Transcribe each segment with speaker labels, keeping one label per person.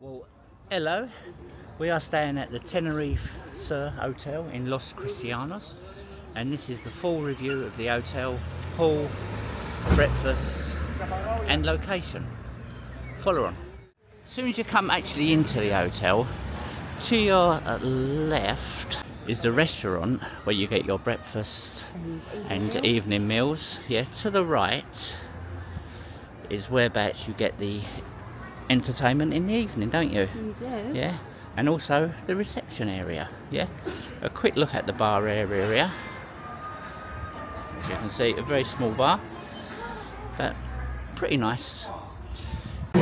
Speaker 1: Well, hello. We are staying at the Tenerife Sur Hotel in Los Cristianos, and this is the full review of the hotel, pool, breakfast and location. Follow on. As soon as you come actually into the hotel, to your left is the restaurant where you get your breakfast and evening meals. Yeah, to the right is whereabouts you get the entertainment in the evening, don't you?
Speaker 2: You do.
Speaker 1: Yeah, and also the reception area. Yeah, a quick look at the bar area. As you can see, a very small bar, but pretty nice.
Speaker 3: He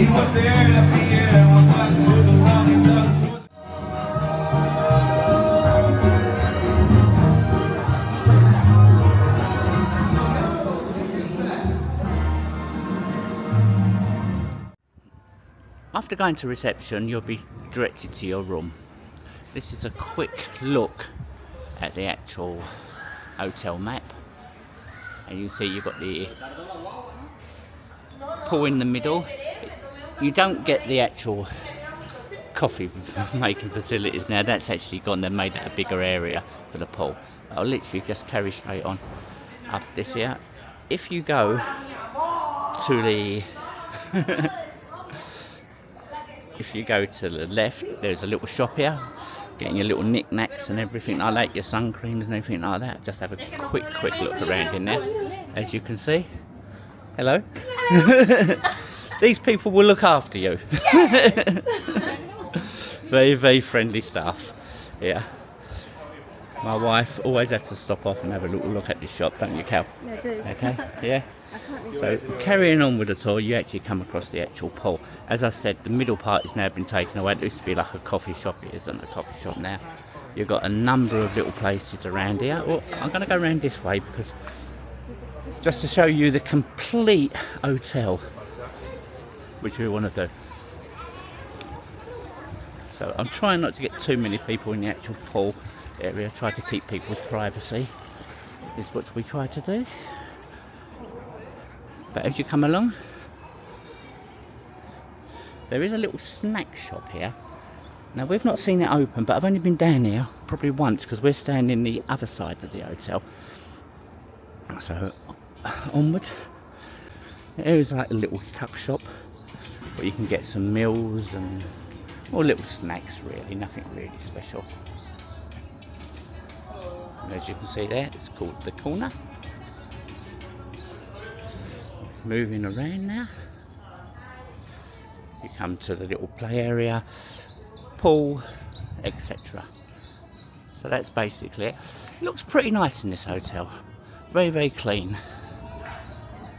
Speaker 3: was there, left me here, was back to the running duck.
Speaker 1: After going to reception, you'll be directed to your room. This is a quick look at the actual hotel map, and you see you've got the pool in the middle. You don't get the actual coffee making facilities now, that's actually gone. They've made it a bigger area for the pool. I'll literally just carry straight on up this here. If you go to the if you go to the left, there's a little shop here, getting your little knickknacks and everything like that, your sun creams and everything like that. Just have a quick look around in there, as you can see. Hello. These people will look after you. Yes. Very friendly staff. Yeah. My wife always has to stop off and have a little look at this shop, don't you, Cal?
Speaker 2: Yeah, I do.
Speaker 1: Okay. Yeah. So carrying on with the tour, you actually come across the actual pool. As I said, the middle part has now been taken away. It used to be like a coffee shop. It isn't a coffee shop now. You've got a number of little places around here. Well, I'm going to go around this way because just to show you the complete hotel, which we want to do. So I'm trying not to get too many people in the actual pool area. Try to keep people's privacy is what we try to do. But as you come along, there is a little snack shop here. Now we've not seen it open, but I've only been down here probably once because we're staying in the other side of the hotel. So onward. There is like a little tuck shop where you can get some meals and more little snacks, really, nothing really special. And as you can see there, it's called the corner. Moving around now, you come to the little play area, pool, etc. So that's basically it. It looks pretty nice in this hotel. Very clean,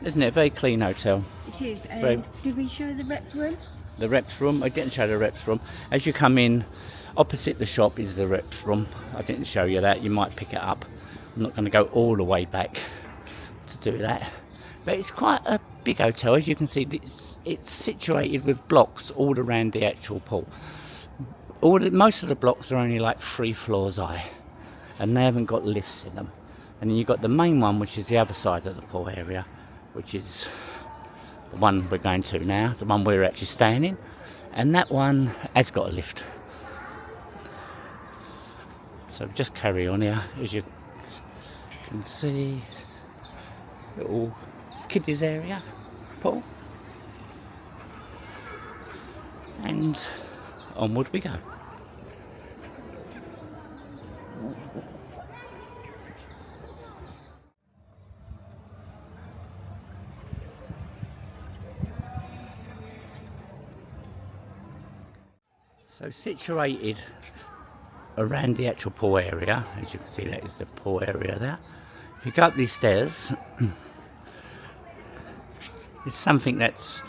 Speaker 1: isn't it? Very clean hotel.
Speaker 2: It is. And did we show the rep room?
Speaker 1: The reps room, I didn't show the reps room. As you come in, opposite the shop is the reps room. I didn't show you that, you might pick it up. I'm not going to go all the way back to do that. But it's quite a big hotel. As you can see, it's situated with blocks all around the actual pool. Most of the blocks are only like 3 floors high, and they haven't got lifts in them. And then you've got the main one, which is the other side of the pool area, which is the one we're going to now, the one we're actually staying in. And that one has got a lift. So just carry on here, as you can see, little kiddies area, pool, and onward we go. So situated around the actual pool area, as you can see, that is the pool area there. If you go up these stairs, it's something that's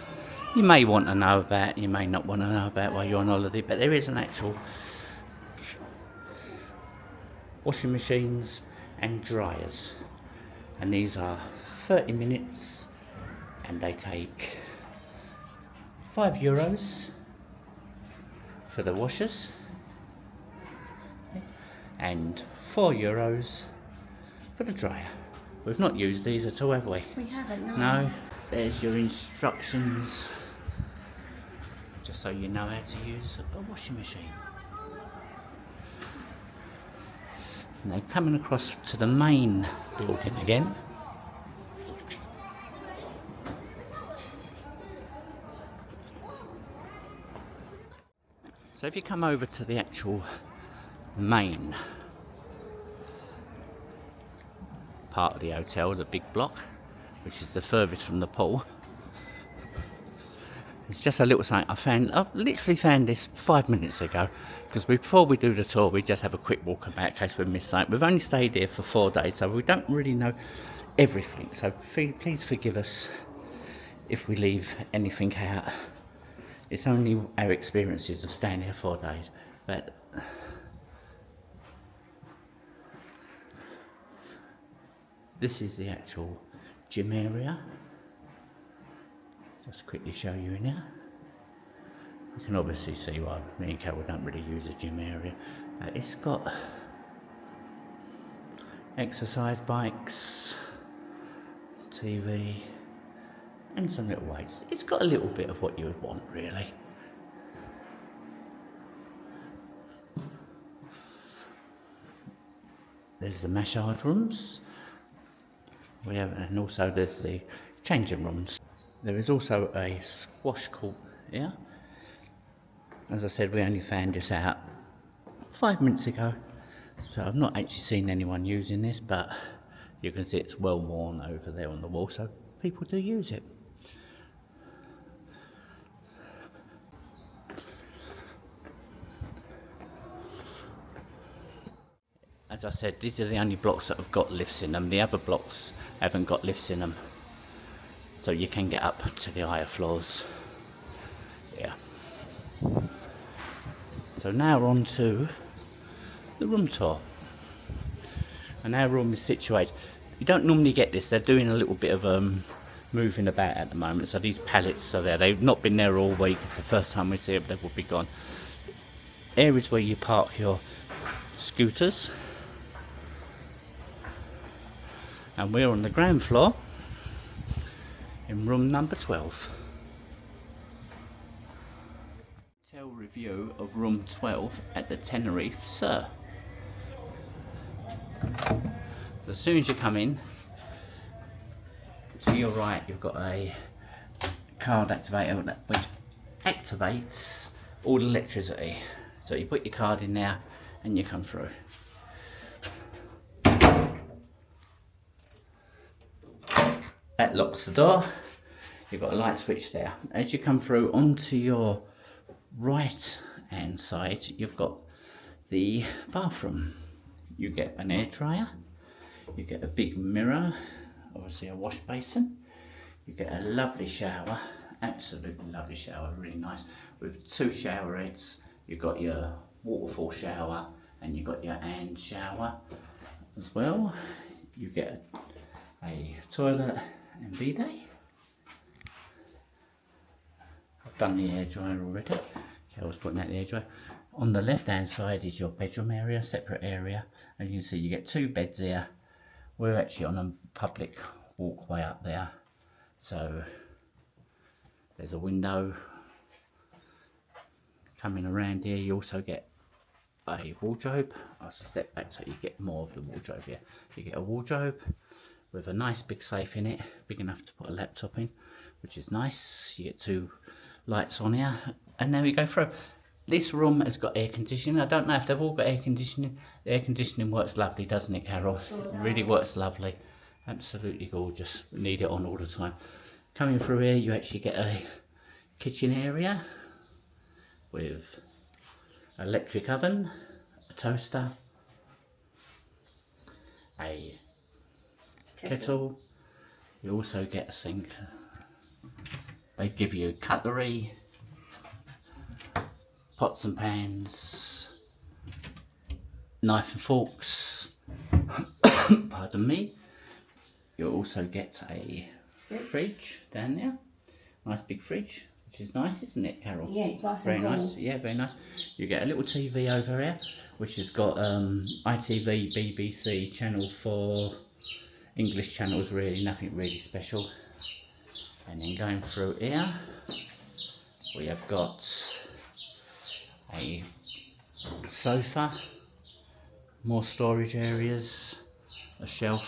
Speaker 1: you may want to know about, you may not want to know about while you're on holiday, but there is an actual washing machines and dryers, and these are 30 minutes and they take €5 for the washers and €4 for the dryer. We've not used these at all, have we?
Speaker 2: We haven't, no.
Speaker 1: No. There's your instructions just so you know how to use a washing machine. Now coming across to the main building again. So if you come over to the actual main part of the hotel, the big block, which is the furthest from the pool, it's just a little something I've literally found this 5 minutes ago, because before we do the tour we just have a quick walk about in case we miss something. We've only stayed here for 4 days, so we don't really know everything, so please forgive us if we leave anything out. It's only our experiences of staying here 4 days. But this is the actual gym area. Just quickly show you in here. You can obviously see why me and Carol don't really use a gym area. It's got exercise bikes, TV, and some little weights. It's got a little bit of what you would want, really. There's the massage rooms. And also there's the changing rooms. There is also a squash court here. As I said, we only found this out 5 minutes ago, so I've not actually seen anyone using this, but you can see it's well worn over there on the wall, so people do use it. As I said, these are the only blocks that have got lifts in them. The other blocks haven't got lifts in them, so you can get up to the higher floors. Yeah. So now we're on to the room tour. And our room is situated. You don't normally get this. They're doing a little bit of moving about at the moment. So these pallets are there. They've not been there all week. It's the first time we see it, they will be gone. Areas where you park your scooters. And we're on the ground floor in room number 12. Hotel review of room 12 at the Tenerife Sur. As soon as you come in, to your right you've got a card activator which activates all the electricity. So you put your card in there and you come through. That locks the door. You've got a light switch there. As you come through onto your right hand side, you've got the bathroom. You get an air dryer, you get a big mirror, obviously a wash basin, you get a lovely shower, absolutely lovely shower, really nice, with 2 shower heads. You've got your waterfall shower and you've got your hand shower as well. You get a toilet and bidet. I've done the air dryer already. I was putting out the air dryer. On the left hand side is your bedroom area, separate area, and you can see you get 2 beds here. We're actually on a public walkway up there, so there's a window. Coming around here you also get a wardrobe. I'll step back so you get more of the wardrobe here. You get a wardrobe with a nice big safe in it, big enough to put a laptop in, which is nice. You get 2 lights on here, and now we go through. This room has got air conditioning. I don't know if they've all got air conditioning. The air conditioning works lovely, doesn't it, Carol?
Speaker 2: Sure does.
Speaker 1: It really works lovely. Absolutely gorgeous. Need it on all the time. Coming through here, you actually get a kitchen area with an electric oven, a toaster, a kettle. You also get a sink. They give you cutlery, pots and pans, knife and forks. Pardon me. You also get a fridge down there. Nice big fridge, which is nice, isn't it, Carol?
Speaker 2: Yeah, it's nice
Speaker 1: very
Speaker 2: and cool.
Speaker 1: nice. Yeah, very nice. You get a little TV over here, which has got ITV, BBC, Channel 4, English channels, really, nothing really special. And then going through here, We have got a sofa, more storage areas, a shelf.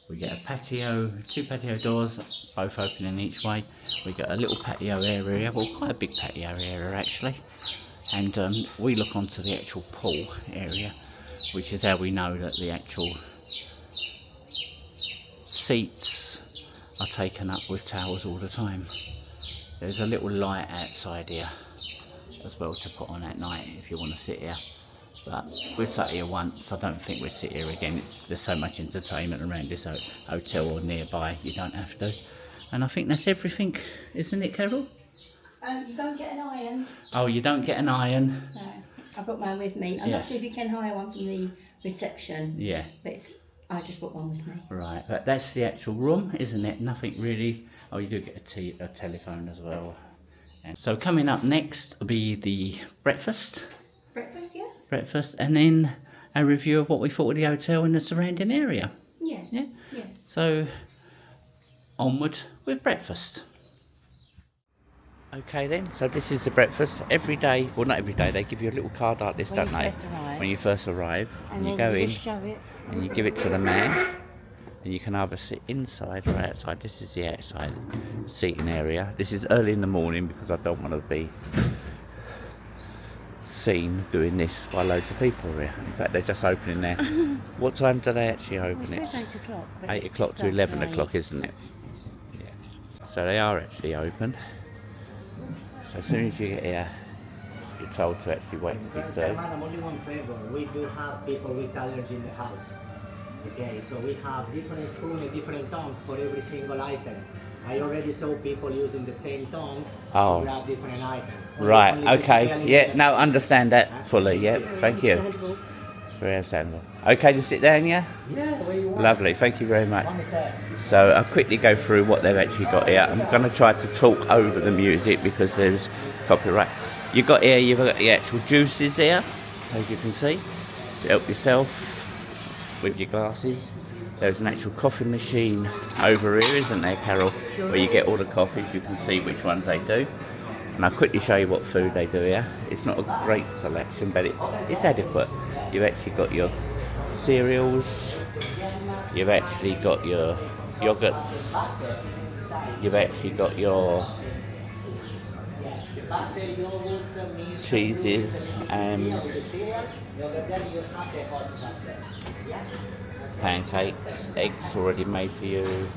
Speaker 1: We get a patio, 2 patio doors, both opening each way. We got a little patio area, well, quite a big patio area actually. And we look onto the actual pool area, which is how we know that the actual seats are taken up with towels all the time. There's a little light outside here as well to put on at night if you want to sit here. But we've sat here once, I don't think we'll sit here again. There's so much entertainment around this hotel or nearby, you don't have to. And I think that's everything, isn't it, Carol?
Speaker 2: You don't get an iron.
Speaker 1: Oh, you don't get an iron?
Speaker 2: No, I've got mine with me. I'm not sure if you can hire one from the reception.
Speaker 1: Yeah.
Speaker 2: But I just brought one with me.
Speaker 1: Right, but that's the actual room, isn't it? Nothing really. Oh, you do get a telephone as well. And so coming up next will be the breakfast.
Speaker 2: Breakfast, yes?
Speaker 1: Breakfast, and then a review of what we thought of the hotel in the surrounding area.
Speaker 2: Yes.
Speaker 1: Yeah?
Speaker 2: Yes.
Speaker 1: So, onward with breakfast. Okay then, so this is the breakfast. Every day, well not every day, they give you a little card like this, don't they? When you first arrive. And you go in,
Speaker 2: show it.
Speaker 1: and you give it to the man. And you can either sit inside or outside. This is the outside seating area. This is early in the morning because I don't want to be seen doing this by loads of people here. In fact, they're just opening there. What time do they actually open it?
Speaker 2: It says 8 o'clock.
Speaker 1: 8 o'clock to 11 o'clock, isn't it? Yeah. So they are actually open. So as soon as you get here, you're told to actually wait to be served.
Speaker 4: Madam, only one favor. We do have people with allergy in the house. Okay, so we have different spoons and different tongues for every single item. I already saw people using the same tongue to grab different items.
Speaker 1: Right, okay. Yeah, no, understand that fully. Yeah, thank you. Very understandable. Okay to sit down, yeah?
Speaker 4: Yeah, where you want.
Speaker 1: Lovely, thank you very much. So I'll quickly go through what they've actually got here. I'm going to try to talk over the music because there's copyright. You've got the actual juices here, as you can see, to help yourself with your glasses. There's an actual coffee machine over here, isn't there, Carol? Where you get all the coffees, you can see which ones they do. And I'll quickly show you what food they do here. It's not a great selection, but it's adequate. You've actually got your cereals, you've actually got your yogurts, you've actually got your cheeses and pancakes, eggs already made for you.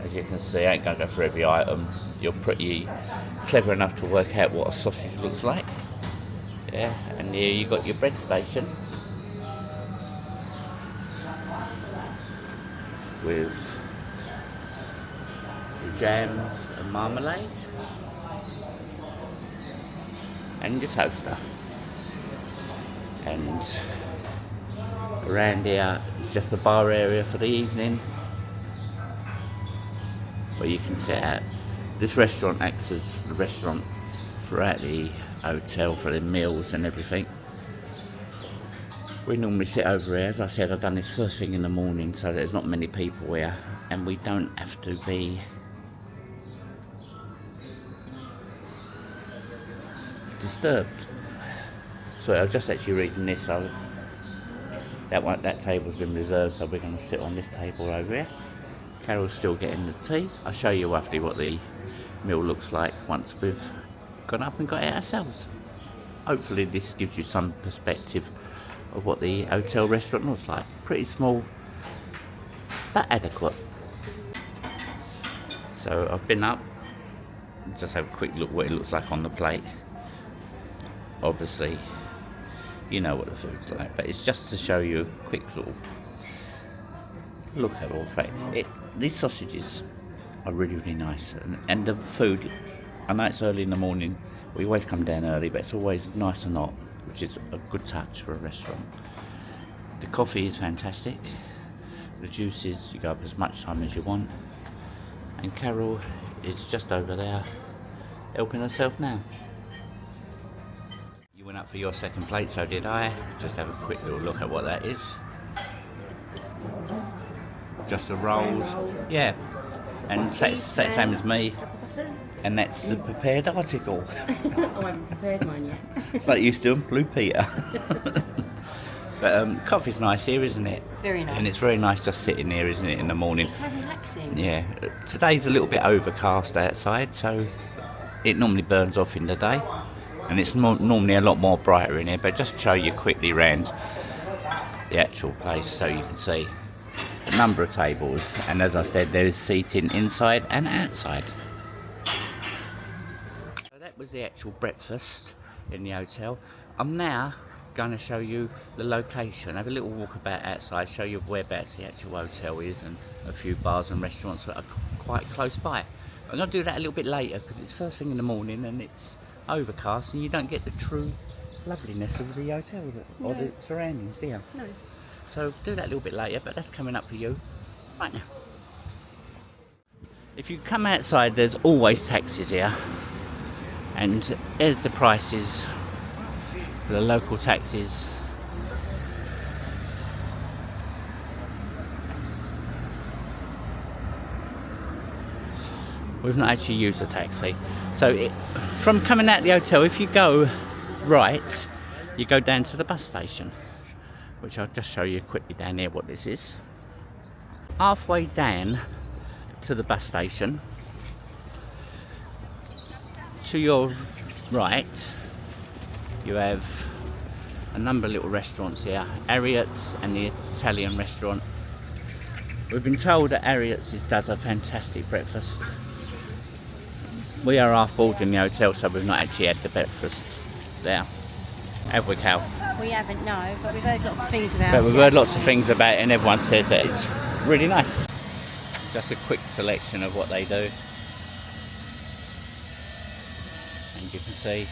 Speaker 1: As you can see, I ain't going to go through every item. You're pretty clever enough to work out what a sausage looks like. Yeah, and here you got your bread station with your jams and marmalade and your toaster. And around here is just the bar area for the evening where you can sit out. This restaurant acts as the restaurant throughout the hotel for the meals and everything. We normally sit over here. As I said, I've done this first thing in the morning so there's not many people here and we don't have to be disturbed. So I was just actually reading this, so that table's been reserved, so we're going to sit on this table over here. Carol's still getting the tea. I'll show you roughly what the meal looks like once we've gone up and got it ourselves. Hopefully this gives you some perspective of what the hotel restaurant looks like. Pretty small, but adequate. So I've been up, just have a quick look what it looks like on the plate. Obviously, you know what the food's like, but it's just to show you a quick little look at all the fact. These sausages are really, really nice, and the food, I know it's early in the morning, we always come down early, but it's always nice and hot, which is a good touch for a restaurant. The coffee is fantastic, the juices, you go up as much time as you want, and Carol is just over there helping herself now. You went up for your second plate, so did I. Just have a quick little look at what that is. Just the rolls. Yeah, And same as me. And that's the prepared article.
Speaker 2: Oh, I haven't prepared mine yet.
Speaker 1: It's like you used to do Blue Peter. But coffee's nice here, isn't it?
Speaker 2: Very nice.
Speaker 1: And it's very nice just sitting here, isn't it, in the morning?
Speaker 2: It's so relaxing.
Speaker 1: Yeah. Today's a little bit overcast outside, so it normally burns off in the day. And it's normally a lot more brighter in here, but just show you quickly round the actual place so you can see a number of tables. And as I said, there is seating inside and outside. So that was the actual breakfast in the hotel. I'm now going to show you the location, have a little walk about outside, show you whereabouts the actual hotel is and a few bars and restaurants that are quite close by. I'm going to do that a little bit later because it's first thing in the morning and it's overcast and you don't get the true loveliness of the hotel or the surroundings, do you?
Speaker 2: No.
Speaker 1: So do that a little bit later, but that's coming up for you right now. If you come outside, there's always taxis here, and there's the prices for the local taxis. We've not actually used a taxi. So from coming out of the hotel, if you go right, you go down to the bus station, which I'll just show you quickly down here what this is. Halfway down to the bus station, to your right, you have a number of little restaurants here. Harriet's and the Italian restaurant. We've been told that Harriet's does a fantastic breakfast. We are half board in the hotel, so we've not actually had the breakfast there. Have we, Cal?
Speaker 2: We haven't, no, but we've heard lots of things about
Speaker 1: But
Speaker 2: it.
Speaker 1: we've heard lots of things about it and everyone says that it's really nice. Just a quick selection of what they do. And you can see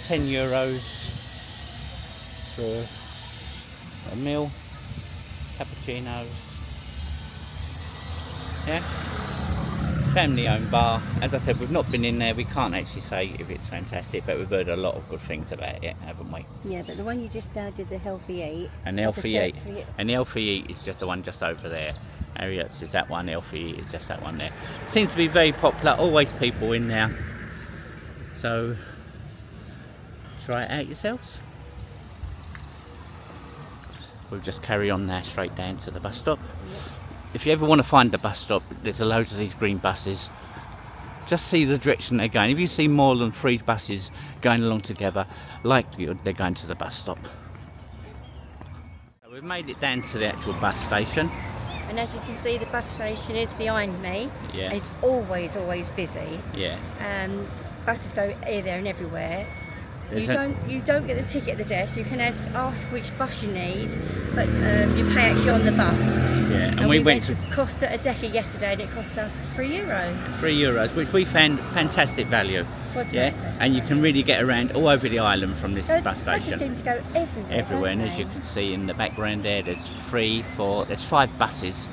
Speaker 1: €10 for a meal, cappuccinos. Yeah. Family owned bar. As I said, we've not been in there, we can't actually say if it's fantastic, but we've heard a lot of good things about it, haven't we?
Speaker 2: Yeah, but the one you just now did, the Healthy Eat.
Speaker 1: And the Healthy Eat. And the Healthy Eat is just the one just over there. Harriet's is that one, Healthy Eat is just that one there. Seems to be very popular, always people in there. So try it out yourselves. We'll just carry on now straight down to the bus stop. If you ever want to find the bus stop, there's a loads of these green buses. Just see the direction they're going. If you see more than 3 buses going along together, likely they're going to the bus stop. So we've made it down to the actual bus station.
Speaker 2: And as you can see, the bus station is behind me.
Speaker 1: Yeah.
Speaker 2: And it's always busy.
Speaker 1: Yeah.
Speaker 2: Buses go here, there and everywhere.
Speaker 1: There's
Speaker 2: You don't get the ticket at the desk. You can ask which bus you need, but you pay actually on the bus.
Speaker 1: Yeah,
Speaker 2: and we went to Costa Adeca yesterday, and it cost us €3.
Speaker 1: €3, which we found fantastic value.
Speaker 2: Was
Speaker 1: Yeah,
Speaker 2: fantastic.
Speaker 1: and you can really get around all over the island from this bus
Speaker 2: Buses
Speaker 1: station.
Speaker 2: seem to go everywhere.
Speaker 1: Everywhere, and
Speaker 2: don't
Speaker 1: as
Speaker 2: they?
Speaker 1: you can see in the background there, there's 5 buses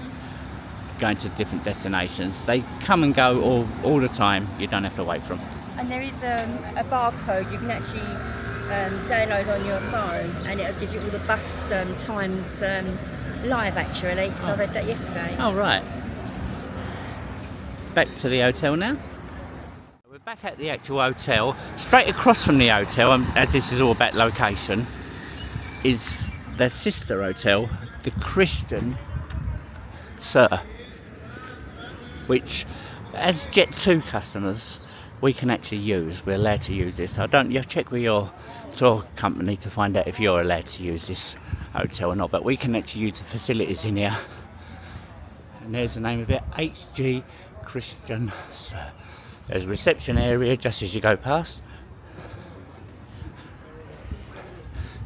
Speaker 1: going to different destinations. They come and go all the time. You don't have to wait for them.
Speaker 2: And there is a barcode you can actually download on your phone, and it'll give you all the bus times live actually, because I read that yesterday.
Speaker 1: Oh, right. Back to the hotel now. We're back at the actual hotel. Straight across from the hotel, as this is all about location, is their sister hotel, the Cristianos Sur, which as Jet 2 customers we can actually use. We're allowed to use this. So you have to check with your tour company to find out if you're allowed to use this hotel or not, but we can actually use the facilities in here. And there's the name of it, HG Cristianos Sur. There's a reception area just as you go past.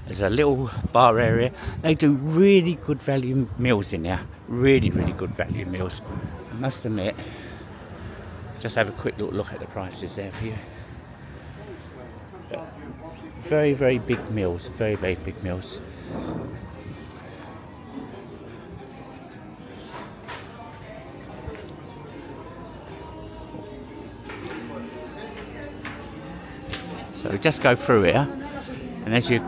Speaker 1: There's a little bar area. They do really good value meals in here. Really good value meals. I must admit, just have a quick look at the prices there for you. Very big meals. Very big meals. So just go through here, and as you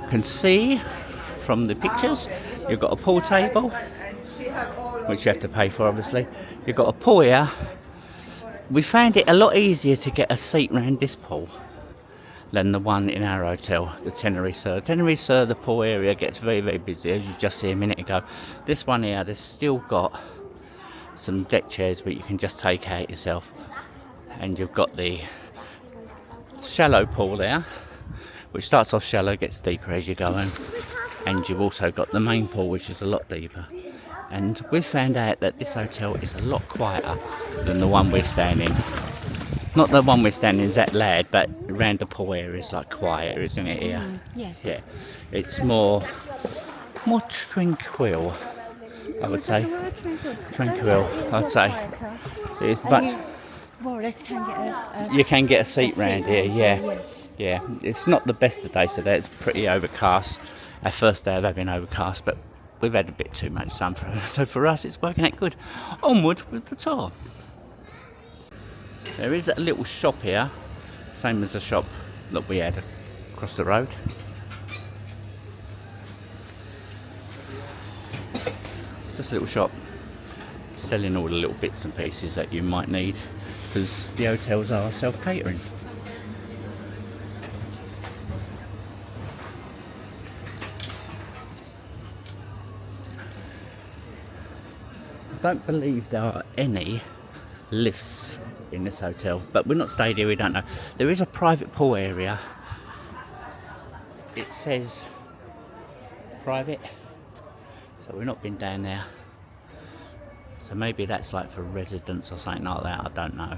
Speaker 1: can see from the pictures, you've got a pool table, which you have to pay for obviously. You've got a pool here. We found it a lot easier to get a seat round this pool than the one in our hotel, the Tenerife Sur. Tenerife Sur, the pool area gets very, very busy, as you just see a minute ago. This one here, there's still got some deck chairs where you can just take out yourself. And you've got the shallow pool there, which starts off shallow, gets deeper as you go in. And you've also got the main pool, which is a lot deeper. And we found out that this hotel is a lot quieter than the one we're staying in. Not the one we're staying in is that loud, but around the pool area is like quieter, isn't it here?
Speaker 2: Yes.
Speaker 1: Yeah, it's more tranquil, I would say. Tranquil, I'd say. It's much. You can get a seat round here, yeah. Yeah, it's not the best of days today. It's pretty overcast. Our first day of having overcast, but we've had a bit too much sun so for us it's working out good. Onward with the tour. There is a little shop here, same as the shop that we had across the road. Just a little shop selling all the little bits and pieces that you might need, because the hotels are self-catering. I don't believe there are any lifts in this hotel, but we're not stayed here, we don't know. There is a private pool area. It says private, so we've not been down there. So maybe that's like for residents or something like that, I don't know.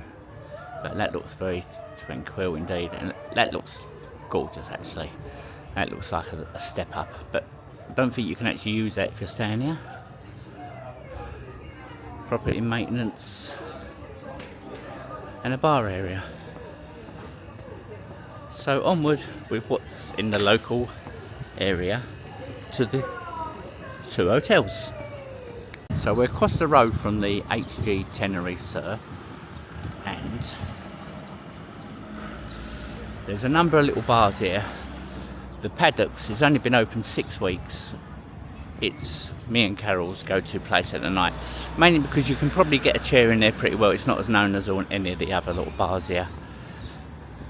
Speaker 1: But that looks very tranquil indeed, and that looks gorgeous actually. That looks like a step up, but I don't think you can actually use that if you're staying here. Property maintenance and a bar area. So onward with what's in the local area to the two hotels. So we're across the road from the HG Tenerife Sur, and there's a number of little bars here. The Paddocks has only been open 6 weeks. It's me and Carol's go-to place at the night, mainly because you can probably get a chair in there pretty well. It's not as known as any of the other little bars here,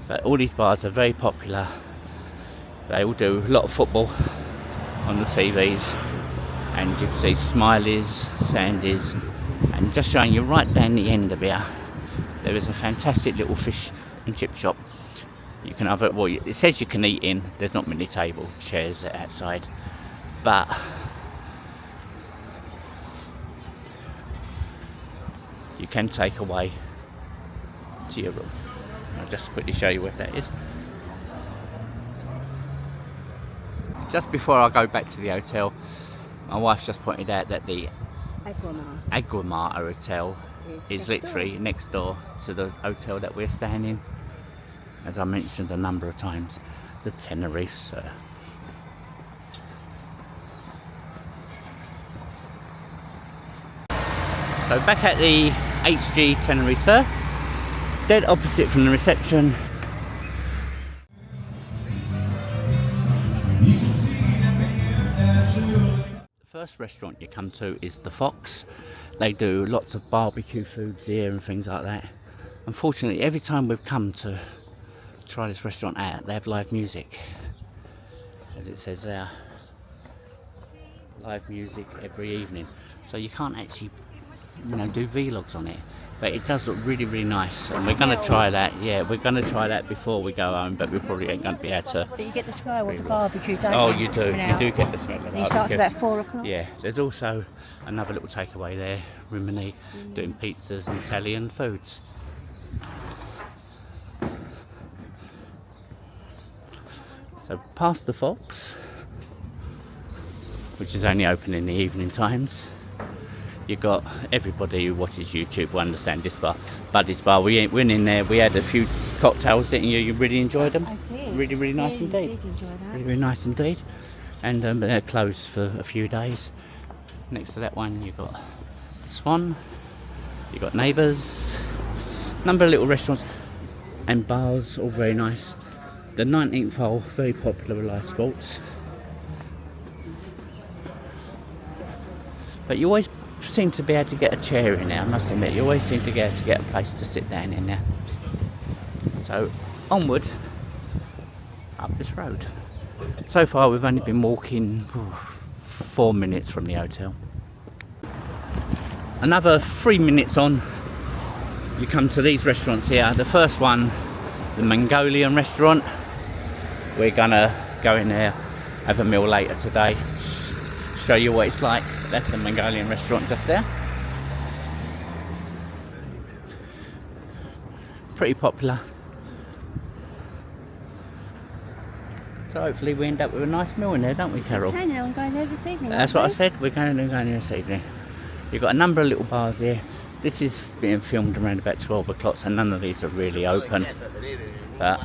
Speaker 1: but all these bars are very popular. They all do a lot of football on the TVs, and you can see Smiley's, Sandy's, and just showing you right down the end of here, there is a fantastic little fish and chip shop. You can have it, well, it says you can eat in, there's not many table chairs outside, but you can take away to your room. I'll just quickly show you where that is. Just before I go back to the hotel, my wife just pointed out that the Aguamar Hotel is literally next door to the hotel that we're staying in. As I mentioned a number of times, the Tenerife Sur. So back at the HG Tenerife Sur, dead opposite from the reception. The first restaurant you come to is the Fox. They do lots of barbecue foods here and things like that. Unfortunately, every time we've come to try this restaurant out, they have live music. As it says there, live music every evening. So you can't actually, do vlogs on it, but it does look really, really nice, and we're going to try that. Yeah, we're going to try that before we go home, but we probably ain't going to be able to.
Speaker 2: But you get the smell of the barbecue, don't you?
Speaker 1: You do. You do get the smell of the barbecue.
Speaker 2: It starts about 4 o'clock.
Speaker 1: Yeah, there's also another little takeaway there, Rimini, doing pizzas and Italian foods. So past the Fox, which is only open in the evening times, you've got everybody who watches YouTube will understand this bar, Buddy's Bar. We went in there, we had a few cocktails, didn't you? You really enjoyed them?
Speaker 2: I did.
Speaker 1: Really, really nice indeed.
Speaker 2: I did enjoy that.
Speaker 1: Really, really nice indeed. And they're closed for a few days. Next to that one you've got the Swan, you've got Neighbours, number of little restaurants and bars, all very nice. The 19th hole, very popular with live sports. But you always seem to be able to get a chair in there, I must admit. You always seem to get a place to sit down in there. So onward up this road. So far we've only been walking 4 minutes from the hotel. Another 3 minutes on, you come to these restaurants here. The first one, the Mongolian restaurant. We're gonna go in there, have a meal later today, show you what it's like. That's the Mongolian restaurant just there. Pretty popular. So hopefully we end up with a nice meal in there, don't we, Carol?
Speaker 2: Okay, now I'm going there this evening.
Speaker 1: That's what I said, we're going there this evening. You've got a number of little bars here. This is being filmed around about 12 o'clock, so none of these are really open. But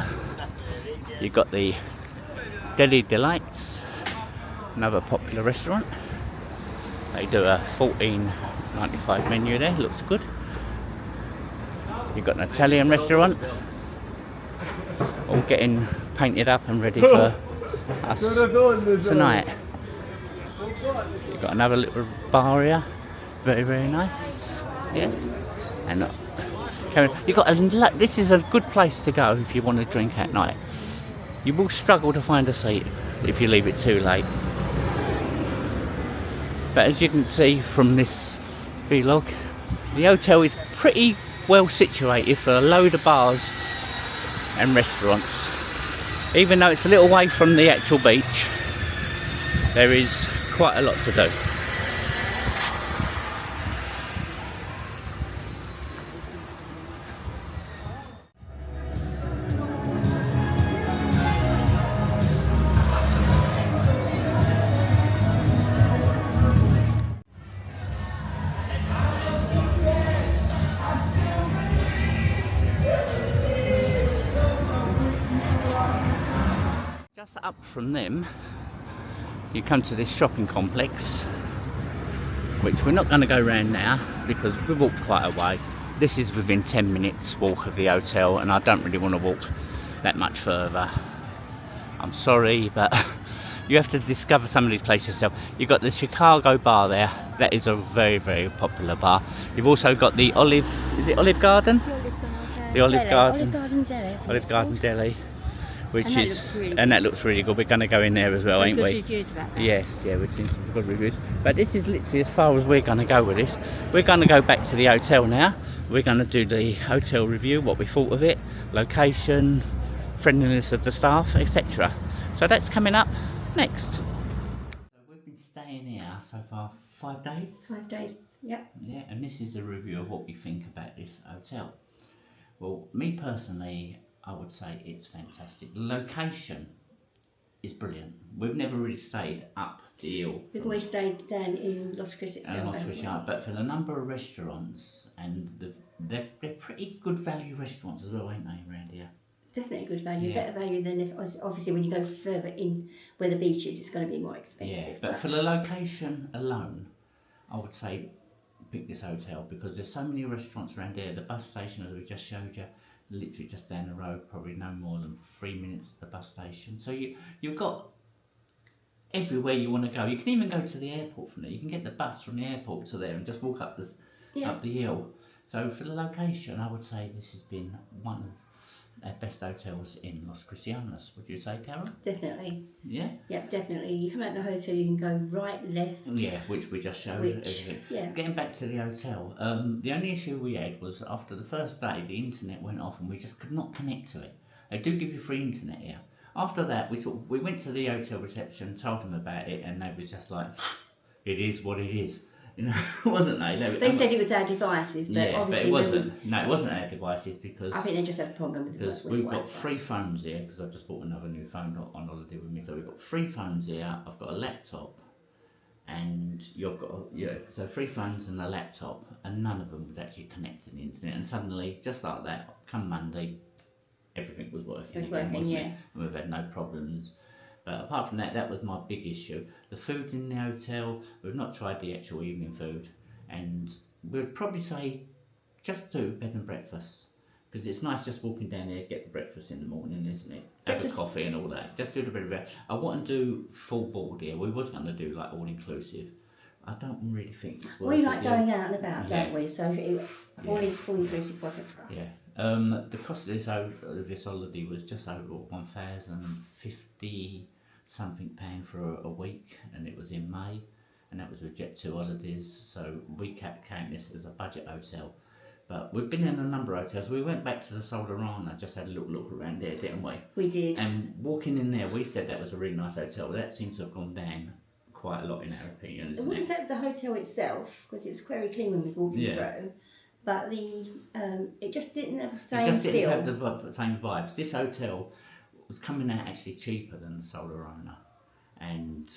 Speaker 1: you've got the Deli Delights, another popular restaurant. They do a $14.95 menu there, looks good. You've got an Italian restaurant, all getting painted up and ready for us tonight. You've got another little bar here, very, very nice. Yeah, and you got this is a good place to go if you want to drink at night. You will struggle to find a seat if you leave it too late. But as you can see from this vlog, the hotel is pretty well situated for a load of bars and restaurants. Even though it's a little way from the actual beach, there is quite a lot to do. Just up from them, you come to this shopping complex, which we're not going to go around now because we walked quite a way. This is within 10 minutes walk of the hotel, and I don't really want to walk that much further. I'm sorry, but you have to discover some of these places yourself. You've got the Chicago bar there. That is a very, very popular bar. You've also got the Olive Garden? The Olive Garden. Olive Garden Deli. That looks really good. We're going to go in there as well, ain't we?
Speaker 2: Reviews about that.
Speaker 1: Yes, yeah, we've seen some good reviews. But this is literally as far as we're going to go with this. We're going to go back to the hotel now. We're going to do the hotel review, what we thought of it, location, friendliness of the staff, etc. So that's coming up next. So we've been staying here so far 5 days.
Speaker 2: 5 days, yep.
Speaker 1: Yeah, and this is a review of what we think about this hotel. Well, me personally, I would say it's fantastic. The location is brilliant. We've never really stayed up the hill.
Speaker 2: We've always stayed down in Los Cristianos.
Speaker 1: But for the number of restaurants, and they're pretty good value restaurants as well, ain't they, around here?
Speaker 2: Definitely good value,
Speaker 1: Yeah.
Speaker 2: better value than if obviously when you go further in where the beach is, it's going to be more expensive.
Speaker 1: Yeah, but for the location alone, I would say pick this hotel because there's so many restaurants around here. The bus station, as we just showed you, literally just down the road, probably no more than 3 minutes to the bus station. So you've got everywhere you want to go. You can even go to the airport from there. You can get the bus from the airport to there and just walk up the hill. So for the location, I would say this has been one of our best hotels in Los Cristianos. Would you say, Carol?
Speaker 2: Definitely.
Speaker 1: Yeah?
Speaker 2: Yep, definitely. You come out the hotel, you can go right, left.
Speaker 1: Yeah, which we just showed. Everything.
Speaker 2: Yeah.
Speaker 1: Getting back to the hotel, the only issue we had was after the first day, the internet went off and we just could not connect to it. They do give you free internet here. After that, we went to the hotel reception, told them about it, and they was just like, it is what it is. You know, wasn't they?
Speaker 2: They said it was our devices, but
Speaker 1: yeah,
Speaker 2: obviously
Speaker 1: but it wasn't. No, it wasn't our devices because
Speaker 2: I think they just had a problem with
Speaker 1: because
Speaker 2: the
Speaker 1: we've
Speaker 2: Wi-Fi.
Speaker 1: got 3 phones here because I've just bought another new phone on holiday with me. So we've got 3 phones here. I've got a laptop, and you've got so 3 phones and a laptop, and none of them was actually connected to the internet. And suddenly, just like that, come Monday, everything was working.
Speaker 2: It was working, yeah.
Speaker 1: And we've had no problems. But apart from that, that was my big issue. The food in the hotel, we've not tried the actual evening food, and we'd probably say just do bed and breakfast. Because it's nice just walking down there, get the breakfast in the morning, isn't it? Have a coffee and all that. Just do the bed and breakfast. I want to do full board here. We was going to do like all inclusive. I don't really think it's worth
Speaker 2: We
Speaker 1: it.
Speaker 2: like going out and about,
Speaker 1: Yeah.
Speaker 2: don't we? So all inclusive wasn't for us.
Speaker 1: Yeah. The cost of this holiday was just over 1,050 something pound for a week, and it was in May, and that was with Jet2 holidays. So we count this as a budget hotel. But we've been in a number of hotels. We went back to the Solarana, just had a little look around there, didn't we?
Speaker 2: We did.
Speaker 1: And walking in there, we said that was a really nice hotel. That seems to have gone down quite a lot in our opinion,
Speaker 2: It
Speaker 1: isn't
Speaker 2: wouldn't
Speaker 1: it?
Speaker 2: take the hotel itself because it's very clean when we was walking through, but it just didn't have the same
Speaker 1: It just didn't
Speaker 2: feel.
Speaker 1: have the same vibes. This hotel was coming out actually cheaper than the Solarana, and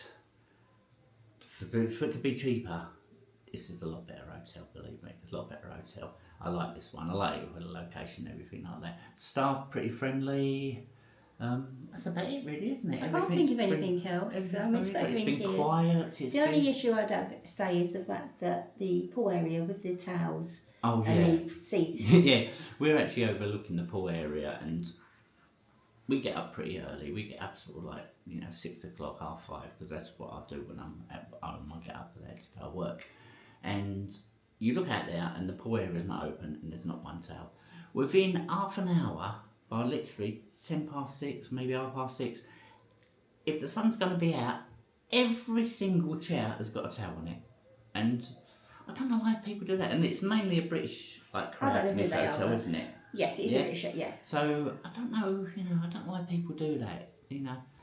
Speaker 1: for it to be cheaper, this is a lot better hotel. Believe me, it's a lot better hotel. I like this one. I like it with the location, and everything like that. Staff pretty friendly. That's about it, really, isn't it?
Speaker 2: I can't think of anything else.
Speaker 1: It's
Speaker 2: Here.
Speaker 1: been quiet.
Speaker 2: The only issue I'd say is the fact that the pool area with the towels
Speaker 1: Oh yeah.
Speaker 2: and the seats.
Speaker 1: Yeah, we're actually overlooking the pool area, and we get up pretty early. We get up sort of like 6 o'clock, 5:30, because that's what I do when I'm at home. I get up there to go to work, and you look out there, and the pool area is not open, and there's not one towel. Within half an hour, by literally 6:10, maybe 6:30, if the sun's going to be out, every single chair has got a towel on it, and I don't know why people do that. And it's mainly a British crowd in this hotel, isn't it?
Speaker 2: Yes, it's a British, yeah.
Speaker 1: So I don't know, I don't know why people do that,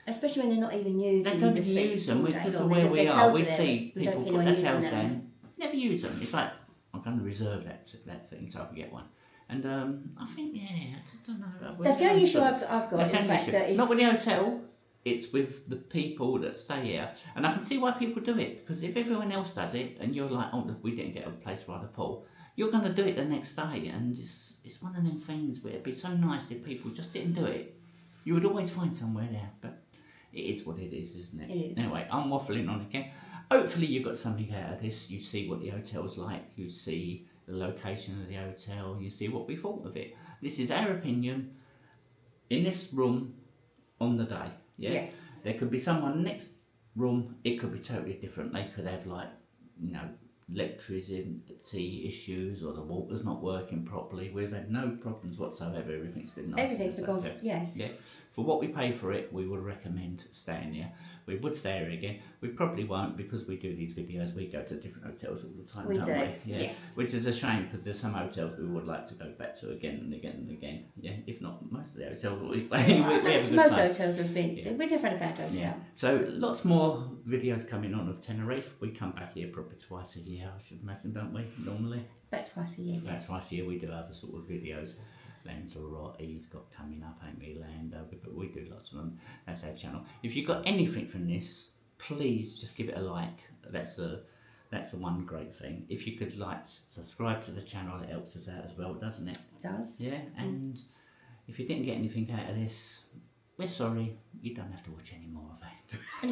Speaker 2: Especially when they're not even using
Speaker 1: They don't
Speaker 2: the
Speaker 1: even
Speaker 2: seats
Speaker 1: use them
Speaker 2: all day
Speaker 1: because
Speaker 2: long.
Speaker 1: of where
Speaker 2: They're
Speaker 1: we
Speaker 2: just
Speaker 1: are. We
Speaker 2: held
Speaker 1: see
Speaker 2: there. We don't
Speaker 1: people
Speaker 2: see
Speaker 1: put
Speaker 2: anyone
Speaker 1: their
Speaker 2: using
Speaker 1: towels
Speaker 2: them.
Speaker 1: down, never use them. It's like, I'm going to reserve that thing so I can get one. And I think, I don't know.
Speaker 2: That's the only issue I've got.
Speaker 1: That's the
Speaker 2: in
Speaker 1: only
Speaker 2: fact
Speaker 1: issue.
Speaker 2: that if,
Speaker 1: Not with the hotel, it's with the people that stay here. And I can see why people do it, because if everyone else does it and you're like, oh, we didn't get a place by the pool, you're going to do it the next day. And it's one of them things where it'd be so nice if people just didn't do it. You would always find somewhere there, but it is what it is, isn't it?
Speaker 2: It is.
Speaker 1: Anyway, I'm waffling on again. Hopefully you got something out of this. You see what the hotel's like. You see the location of the hotel. You see what we thought of it. This is our opinion in this room on the day. Yeah?
Speaker 2: Yes.
Speaker 1: There could be someone next room. It could be totally different. They could have electricity issues, or the water's not working properly. We've had no problems whatsoever. Everything's been nice.
Speaker 2: everything's gone, yes.
Speaker 1: Yeah. For what we pay for it, we would recommend staying here. We would stay here again. We probably won't, because we do these videos. We go to different hotels all the time,
Speaker 2: We
Speaker 1: don't
Speaker 2: do,
Speaker 1: we? Yeah.
Speaker 2: yes.
Speaker 1: Which is a shame, because there's some hotels we would like to go back to again and again and again. Yeah. If not most of the hotels we stay, we have a good
Speaker 2: Most
Speaker 1: time.
Speaker 2: hotels have been.
Speaker 1: Yeah.
Speaker 2: We've never had a bad hotel.
Speaker 1: Yeah. So lots more videos coming on of Tenerife. We come back here probably twice a year, I should imagine, don't we? Normally.
Speaker 2: About twice a year.
Speaker 1: About
Speaker 2: Yes.
Speaker 1: twice a year we do other sort of videos. Lanzarote, he's got coming up, ain't we, Lando? We do lots of them. That's our channel. If you got anything from this, please just give it a like. That's the one great thing. If you could subscribe to the channel, it helps us out as well, doesn't it?
Speaker 2: It does.
Speaker 1: Yeah. And if you didn't get anything out of this, we're sorry. You don't have to watch any more of it.
Speaker 2: And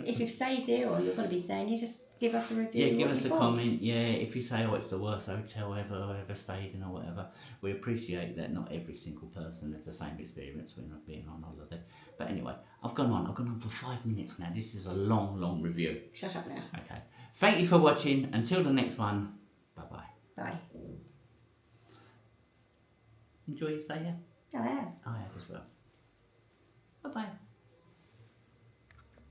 Speaker 2: if you've stayed here or you're going to be staying here, just give us a review.
Speaker 1: Yeah, give
Speaker 2: what
Speaker 1: us
Speaker 2: you
Speaker 1: a
Speaker 2: thought.
Speaker 1: comment. Yeah, if you say, oh, it's the worst hotel ever stayed in or whatever, we appreciate that not every single person has the same experience when not being on holiday. But anyway, I've gone on for 5 minutes now. This is a long review.
Speaker 2: Shut up now.
Speaker 1: Okay. Thank you for watching. Until the next one, bye-bye.
Speaker 2: Bye.
Speaker 1: Enjoy your stay here?
Speaker 2: I have.
Speaker 1: I have as well. Bye-bye.